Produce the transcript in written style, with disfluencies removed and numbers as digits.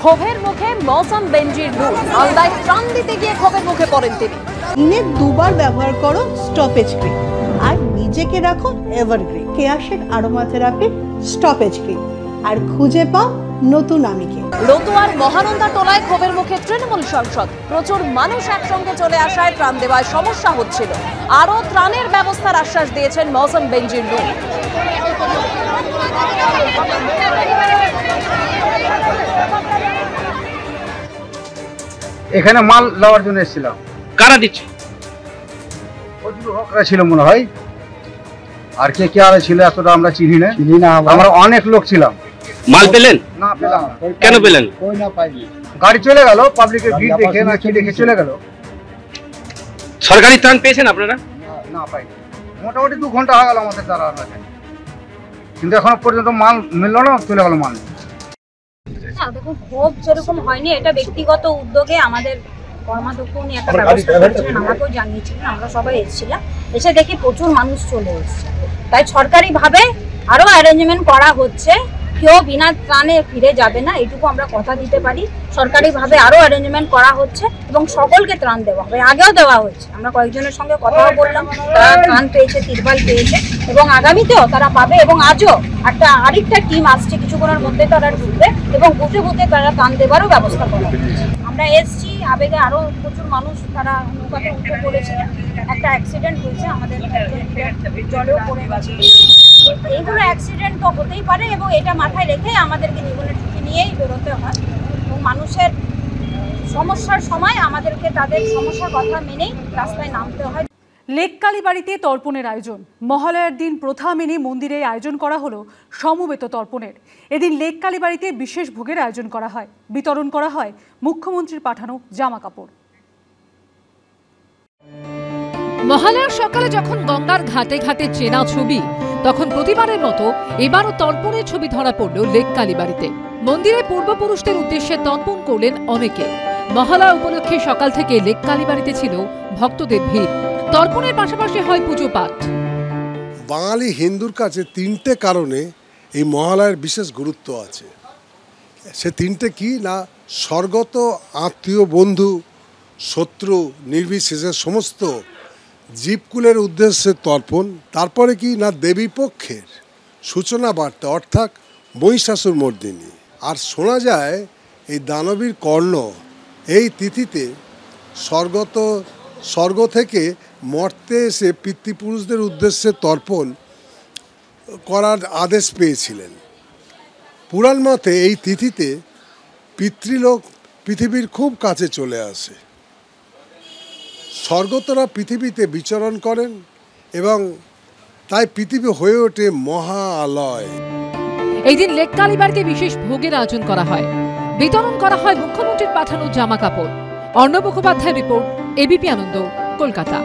ক্ষোভের মুখে মৌসম বেনজির নূর। মালদায় ত্রাণ দিতে গিয়ে ক্ষোভের মুখে পড়েন তিনি। দিনে দুবার ব্যবহার করো স্টপেজ ক্রিম আর নিজেকে রাখো এভারগ্রিন কেয়াশেক আরোমা থেরাপি স্টপেজ ক্রিম আর খুঁজে পাও নতুন আমিকে। রতুয়ার মহানন্দা টোলায় ক্ষোভের মুখে তৃণমূল সাংসদ। প্রচুর মানুষ একসঙ্গে চলে আসায় ত্রাণ দেওয়ায় সমস্যা হচ্ছিল। আরও ত্রাণের ব্যবস্থার আশ্বাস দিয়েছেন মৌসম বেনজির নূর। এখানে মাল দেওয়ার জন্য এসেছিলাম। কারা দিচ্ছে? হকরা ছিল মনে হয়, আর কে কে আর ছিল এতটা আমরা চিনি না। আমরা অনেক লোক ছিলাম। মাল পেলেন? না পেলাম। কেন পেলেন? গাড়ি চলে গেল, পাবলিকের ভিড় দেখে না কি দেখে চলে গেল। সরকারি ত্রাণ পেয়েছেন আপনারা? না পাইনি। মোটামুটি 2 ঘন্টা হয়ে গেল আমাদের দ্বারা, কিন্তু এখনো পর্যন্ত মাল মিললো না, চলে গেল মাল। দেখুন, ক্ষোভ সেরকম হয়নি, এটা ব্যক্তিগত উদ্যোগে আমাদের কর্মাধ্যক্ষ উনি একটা ব্যবস্থা করেছিলেন, আমাকেও জানিয়েছিলেন, আমরা সবাই এসেছিলাম। এসে দেখি প্রচুর মানুষ চলে এসছে, তাই সরকারিভাবে আরও অ্যারেঞ্জমেন্ট করা হচ্ছে। কেউ বিনা ত্রাণে ফিরে যাবে না, এইটুকু আমরা কথা দিতে পারি। সরকারিভাবে আরও অ্যারেঞ্জমেন্ট করা হচ্ছে এবং সকলকে ত্রাণ দেওয়া হবে। আগেও দেওয়া হয়েছে, আমরা কয়েকজনের সঙ্গে কথাও বললাম, তারা ত্রাণ পেয়েছে, তিরপাল পেয়েছে এবং আগামীতেও তারা পাবে। এবং আজও আরেকটা টিম আসছে, কিছুক্ষণের মধ্যে তারা ঢুকবে এবং বুঝে বুঝে তারা ত্রাণ দেওয়ারও ব্যবস্থা করা হচ্ছে। আমরা এসছি, আবেগে আরও প্রচুর মানুষ তারা নৌকাতে উঠে পড়েছিলেন। একটা অ্যাক্সিডেন্ট হয়েছে, আমাদের জলেও পড়ে গেছে। এইগুলো অ্যাক্সিডেন্ট তো হতেই পারে এবং এটা মাথায় রেখে আমাদেরকে জীবনের ঝুঁকি নিয়েই বেরোতে হয় এবং মানুষের সমস্যার সময় আমাদেরকে তাদের সমস্যার কথা মেনেই রাস্তায় নামতে হয়। লেক কালীবাড়িতে তর্পণের আয়োজন। মহালয়ার দিন প্রথা মেনে মন্দিরে আয়োজন করা হলো সমবেত তর্পণের। এদিন লেক কালীবাড়িতে বিশেষ ভোগের আয়োজন করা হয়, বিতরণ করা হয় মুখ্যমন্ত্রীর পাঠানো জামা কাপড়। মহালয়ার সকালে যখন গঙ্গার ঘাটে ঘাটে চেনা ছবি, তখন প্রতিবারের মতো এবারও তর্পণের ছবি ধরা পড়ল লেক কালীবাড়িতে। মন্দিরে পূর্বপুরুষদের উদ্দেশ্যে তর্পণ করলেন অনেকে। মহালয়া উপলক্ষে সকাল থেকে লেক কালীবাড়িতে ছিল ভক্তদের ভিড়। তর্পণের পাশাপাশি হয় পুজো পাঠ। বাঙালি হিন্দুর কাছে 3টে কারণে এই মহালয়ার বিশেষ গুরুত্ব আছে। সে 3টে কি না, স্বর্গত আত্মীয় বন্ধু শত্রু নির্বিশেষে সমস্ত জীবকুলের উদ্দেশ্যে তর্পণ। তারপরে কি না, দেবী পক্ষের সূচনা বার্তা, অর্থাৎ মহিষাসুর মর্দিনী। আর শোনা যায় এই দানবীর কর্ণ এই তিথিতে স্বর্গ থেকে মর্তে এসে পিতৃপুরুষদের উদ্দেশ্যে তর্পণ করার আদেশ পেয়েছিলেন। পুরাণ মতে এই তিথিতে পিতৃলোক পৃথিবীর খুব কাছে চলে আসে। স্বর্গতরা পৃথিবীতে বিচরণ করেন এবং তাই পৃথিবী হয়ে ওঠে মহা আলয়। এই দিন লেক কালীবাড়িতে বিশেষ ভোগের আয়োজন করা হয়, বিতরণ করা হয় মুখ্যমন্ত্রীর পাঠানো জামা কাপড়। অর্ণব মুখোপাধ্যায়ের রিপোর্ট, এবিপি আনন্দ, কলকাতা।